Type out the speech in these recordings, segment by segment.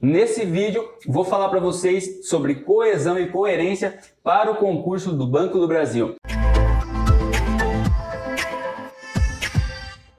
Nesse vídeo vou falar para vocês sobre coesão e coerência para o concurso do Banco do Brasil.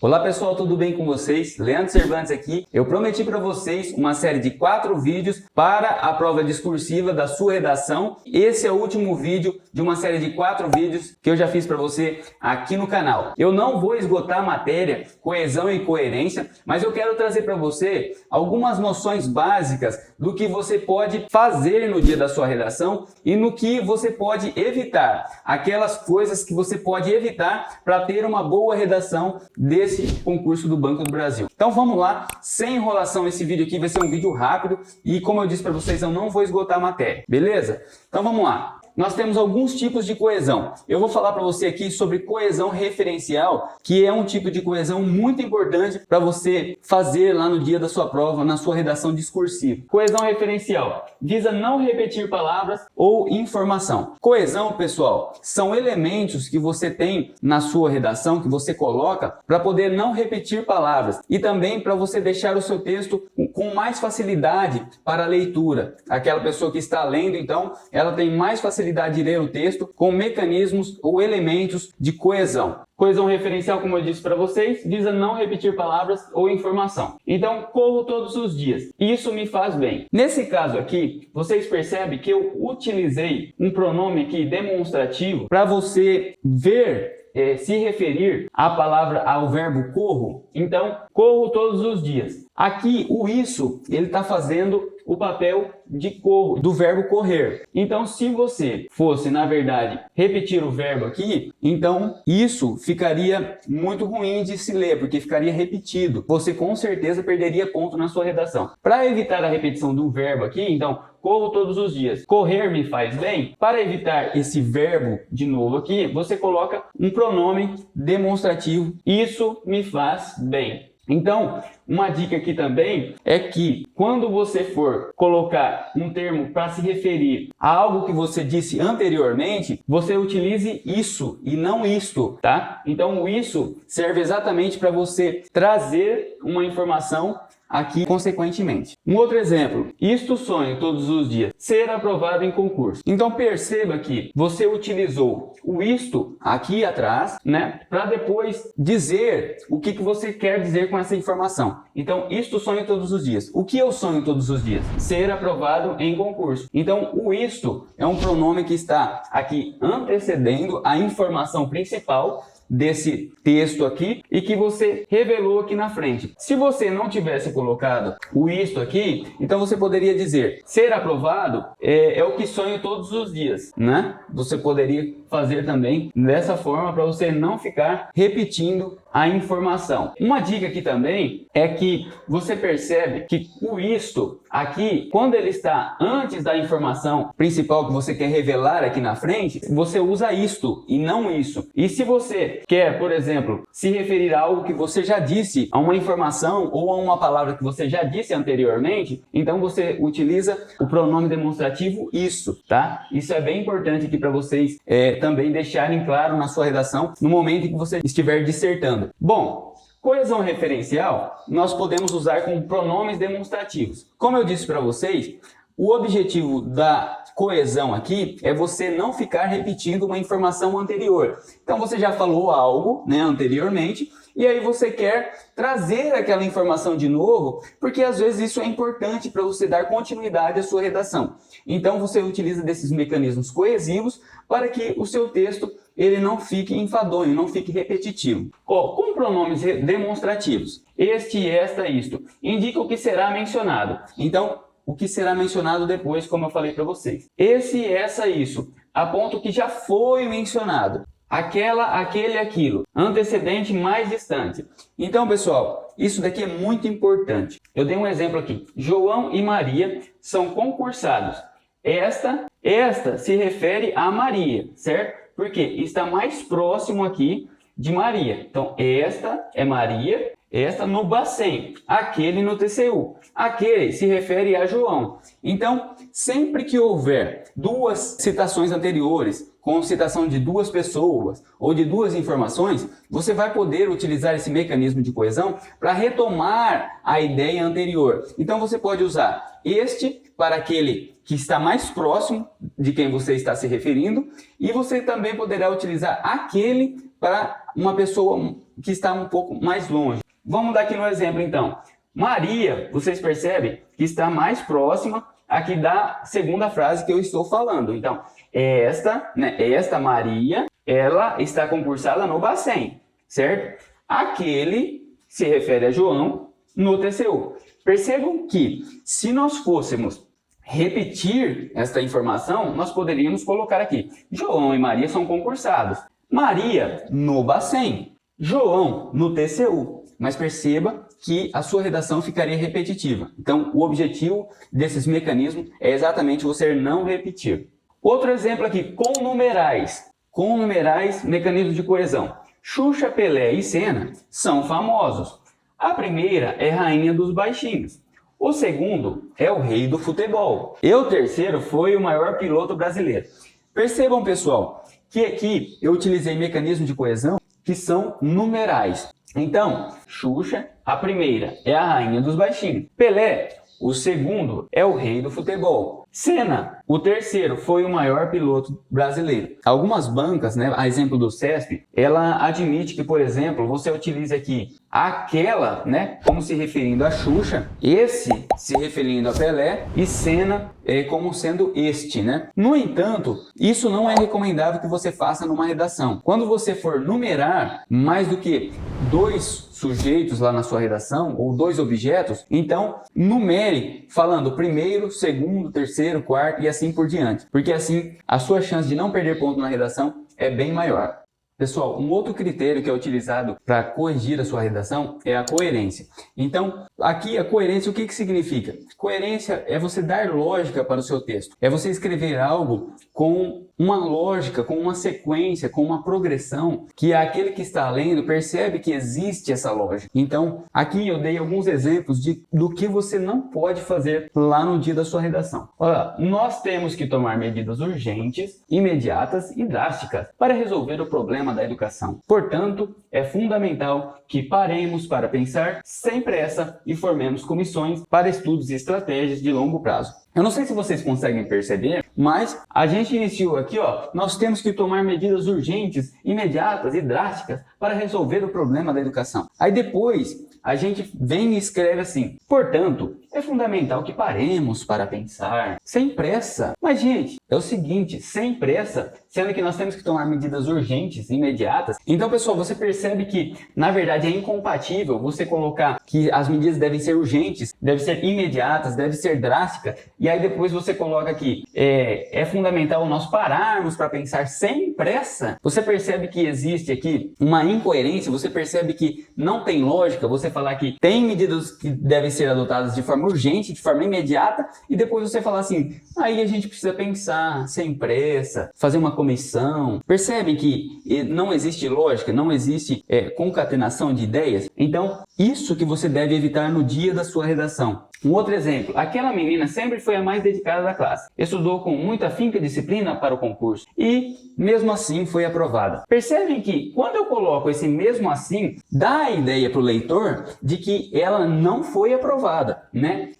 Olá pessoal, tudo bem com vocês? Leandro Cervantes aqui. Eu prometi para vocês uma série de 4 vídeos para a prova discursiva da sua redação. Esse é o último vídeo de uma série de 4 vídeos que eu já fiz para você aqui no canal. Eu não vou esgotar a matéria coesão e coerência, mas eu quero trazer para você algumas noções básicas do que você pode fazer no dia da sua redação e no que você pode evitar. Aquelas coisas que você pode evitar para ter uma boa redação desse concurso do Banco do Brasil. Então vamos lá, sem enrolação, esse vídeo aqui vai ser um vídeo rápido e, como eu disse para vocês, eu não vou esgotar a matéria, beleza? Então vamos lá. Nós temos alguns tipos de coesão. Eu vou falar para você aqui sobre coesão referencial, que é um tipo de coesão muito importante para você fazer lá no dia da sua prova, na sua redação discursiva. Coesão referencial visa não repetir palavras ou informação. Coesão, pessoal, são elementos que você tem na sua redação, que você coloca para poder não repetir palavras e também para você deixar o seu texto com mais facilidade para a leitura. Aquela pessoa que está lendo, então, ela tem mais facilidade de ler o texto com mecanismos ou elementos de coesão. Coesão referencial, como eu disse para vocês, visa não repetir palavras ou informação. Então, corro todos os dias. Isso me faz bem. Nesse caso aqui, vocês percebem que eu utilizei um pronome aqui demonstrativo para você ver se referir à palavra, ao verbo corro. Então, corro todos os dias. Aqui, o isso, ele está fazendo o papel de corro, do verbo correr. Então, se você fosse, na verdade, repetir o verbo aqui, então isso ficaria muito ruim de se ler, porque ficaria repetido. Você com certeza perderia ponto na sua redação. Para evitar a repetição do verbo aqui, então, corro todos os dias. Correr me faz bem. Para evitar esse verbo de novo aqui, você coloca um pronome demonstrativo. Isso me faz bem. Então, uma dica aqui também é que quando você for colocar um termo para se referir a algo que você disse anteriormente, você utilize isso e não isto, tá? Então, o isso serve exatamente para você trazer uma informação aqui consequentemente. Um outro exemplo, isto sonho todos os dias, ser aprovado em concurso. Então perceba que você utilizou o isto aqui atrás, né, para depois dizer o que você quer dizer com essa informação. Então, isto sonho todos os dias. O que eu sonho todos os dias? Ser aprovado em concurso. Então, o isto é um pronome que está aqui antecedendo a informação principal desse texto aqui e que você revelou aqui na frente. Se você não tivesse colocado o isto aqui, então você poderia dizer, ser aprovado é o que sonho todos os dias, né? Você poderia fazer também dessa forma para você não ficar repetindo a informação. Uma dica aqui também é que você percebe que o isto aqui, quando ele está antes da informação principal que você quer revelar aqui na frente, você usa isto e não isso. E se você quer, por exemplo, se referir a algo que você já disse, a uma informação ou a uma palavra que você já disse anteriormente, então você utiliza o pronome demonstrativo isso, tá? Isso é bem importante aqui para vocês também deixarem claro na sua redação no momento em que você estiver dissertando. Bom, coesão referencial nós podemos usar com pronomes demonstrativos. Como eu disse para vocês, o objetivo da coesão aqui é você não ficar repetindo uma informação anterior. Então você já falou algo, né, anteriormente, e aí você quer trazer aquela informação de novo, porque às vezes isso é importante para você dar continuidade à sua redação. Então você utiliza desses mecanismos coesivos para que o seu texto ele não fique enfadonho, não fique repetitivo. Com pronomes demonstrativos, este, esta, isto, indica o que será mencionado. Então, o que será mencionado depois, como eu falei para vocês. Esse, essa, isso, aponta o que já foi mencionado. Aquela, aquele, aquilo. Antecedente mais distante. Então, pessoal, isso daqui é muito importante. Eu dei um exemplo aqui. João e Maria são concursados. Esta se refere a Maria, certo? Porque está mais próximo aqui de Maria. Então, esta é Maria, esta no Bacen, aquele no TCU. Aquele se refere a João. Então, sempre que houver duas citações anteriores com citação de duas pessoas ou de duas informações, você vai poder utilizar esse mecanismo de coesão para retomar a ideia anterior. Então você pode usar este para aquele que está mais próximo de quem você está se referindo, e você também poderá utilizar aquele para uma pessoa que está um pouco mais longe. Vamos dar aqui no exemplo então. Maria, vocês percebem que está mais próxima aqui da segunda frase que eu estou falando. Então, esta Maria, ela está concursada no Bacen, certo? Aquele se refere a João no TCU. Percebam que, se nós fôssemos repetir esta informação, nós poderíamos colocar aqui: João e Maria são concursados. Maria no Bacen, João no TCU. Mas perceba que a sua redação ficaria repetitiva. Então, o objetivo desses mecanismos é exatamente você não repetir. Outro exemplo aqui, com numerais. Com numerais, mecanismo de coesão. Xuxa, Pelé e Senna são famosos. A primeira é rainha dos baixinhos. O segundo é o rei do futebol. E o terceiro foi o maior piloto brasileiro. Percebam, pessoal, que aqui eu utilizei mecanismo de coesão que são numerais. Então, Xuxa, a primeira, é a rainha dos baixinhos. Pelé, o segundo, é o rei do futebol. Senna, o terceiro, foi o maior piloto brasileiro. Algumas bancas, a exemplo do CESP, ela admite que, por exemplo, você utilize aqui aquela, como se referindo a Xuxa, esse se referindo a Pelé e Senna como sendo este, No entanto, isso não é recomendável que você faça numa redação. Quando você for numerar mais do que 2 sujeitos lá na sua redação, ou 2 objetos, então numere falando primeiro, segundo, terceiro, quarto e assim por diante. Porque assim, a sua chance de não perder ponto na redação é bem maior. Pessoal, um outro critério que é utilizado para corrigir a sua redação é a coerência. Então, aqui a coerência, o que significa? Coerência é você dar lógica para o seu texto. É você escrever algo com uma lógica, com uma sequência, com uma progressão, que aquele que está lendo percebe que existe essa lógica. Então, aqui eu dei alguns exemplos do que você não pode fazer lá no dia da sua redação. Olha, nós temos que tomar medidas urgentes, imediatas e drásticas para resolver o problema da educação. Portanto, é fundamental que paremos para pensar sem pressa e formemos comissões para estudos e estratégias de longo prazo. Eu não sei se vocês conseguem perceber, mas a gente iniciou aqui, nós temos que tomar medidas urgentes, imediatas e drásticas para resolver o problema da educação. Aí depois a gente vem e escreve assim: portanto, é fundamental que paremos para pensar sem pressa. Mas, gente, é o seguinte, sem pressa, sendo que nós temos que tomar medidas urgentes, imediatas. Então, pessoal, você percebe que, na verdade, é incompatível você colocar que as medidas devem ser urgentes, devem ser imediatas, devem ser drásticas, e aí depois você coloca aqui, é fundamental nós pararmos para pensar sem pressa. Você percebe que existe aqui uma incoerência, você percebe que não tem lógica você falar que tem medidas que devem ser adotadas de forma urgente, de forma imediata, e depois você falar assim, aí a gente precisa pensar sem pressa, fazer uma comissão. Percebem que não existe lógica, não existe concatenação de ideias? Então, isso que você deve evitar no dia da sua redação. Um outro exemplo, aquela menina sempre foi a mais dedicada da classe. Estudou com muita afinco e disciplina para o concurso e, mesmo assim, foi aprovada. Percebem que, quando eu coloco esse mesmo assim, dá a ideia para o leitor de que ela não foi aprovada,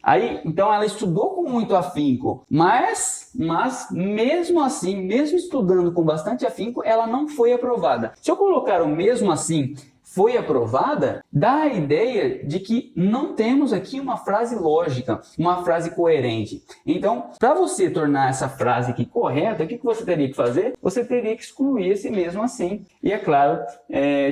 Aí, então, ela estudou com muito afinco, mas mesmo assim, mesmo estudando com bastante afinco, ela não foi aprovada. Se eu colocar o mesmo assim, foi aprovada, dá a ideia de que não temos aqui uma frase lógica, uma frase coerente. Então, para você tornar essa frase aqui correta, o que você teria que fazer? Você teria que excluir esse mesmo assim. E, é claro,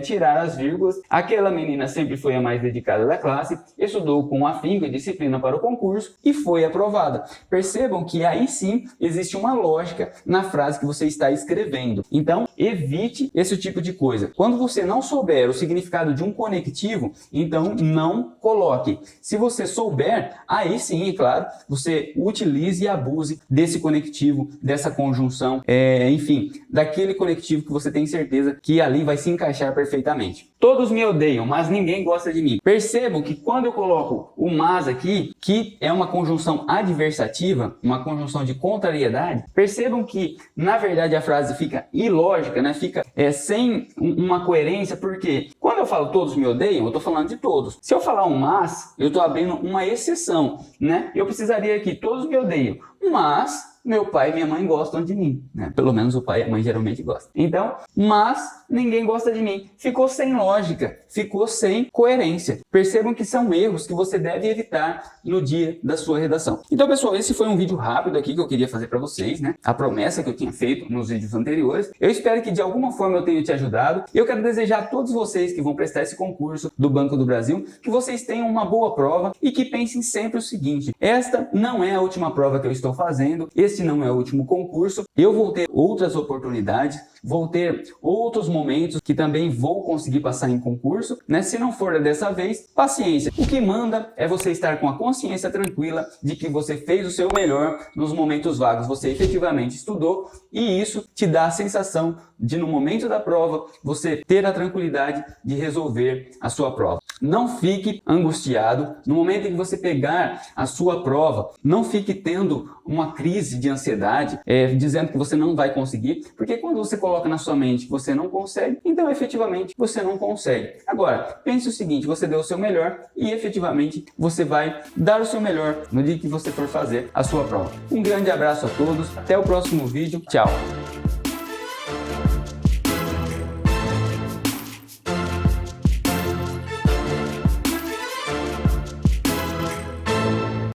tirar as vírgulas. Aquela menina sempre foi a mais dedicada da classe, estudou com afinco e disciplina para o concurso e foi aprovada. Percebam que aí sim existe uma lógica na frase que você está escrevendo. Então, evite esse tipo de coisa. Quando você não souber o significado de um conectivo, então não coloque. Se você souber, aí sim, é claro, você utilize e abuse desse conectivo, dessa conjunção, enfim, daquele conectivo que você tem certeza que ali vai se encaixar perfeitamente. Todos me odeiam, mas ninguém gosta de mim. Percebam que quando eu coloco o mas aqui, que é uma conjunção adversativa, uma conjunção de contrariedade, percebam que, na verdade, a frase fica ilógica, né? Fica sem uma coerência, porque quando eu falo todos me odeiam, eu estou falando de todos. Se eu falar um mas, eu estou abrindo uma exceção, né? Eu precisaria aqui, todos me odeiam, mas meu pai e minha mãe gostam de mim, né? Pelo menos o pai e a mãe geralmente gostam. Então, mas ninguém gosta de mim. Ficou sem lógica, ficou sem coerência. Percebam que são erros que você deve evitar no dia da sua redação. Então, pessoal, esse foi um vídeo rápido aqui que eu queria fazer para vocês, né? A promessa que eu tinha feito nos vídeos anteriores. Eu espero que de alguma forma eu tenha te ajudado. Eu quero desejar a todos vocês que vão prestar esse concurso do Banco do Brasil que vocês tenham uma boa prova e que pensem sempre o seguinte: esta não é a última prova que eu estou fazendo. Este não é o último concurso, eu vou ter outras oportunidades, vou ter outros momentos que também vou conseguir passar em concurso, né? Se não for dessa vez, paciência. O que manda é você estar com a consciência tranquila de que você fez o seu melhor nos momentos vagos, você efetivamente estudou e isso te dá a sensação de no momento da prova você ter a tranquilidade de resolver a sua prova. Não fique angustiado no momento em que você pegar a sua prova, não fique tendo uma crise de ansiedade, dizendo que você não vai conseguir, porque quando você coloca na sua mente que você não consegue, então efetivamente você não consegue. Agora, pense o seguinte: você deu o seu melhor e efetivamente você vai dar o seu melhor no dia que você for fazer a sua prova. Um grande abraço a todos, até o próximo vídeo, tchau!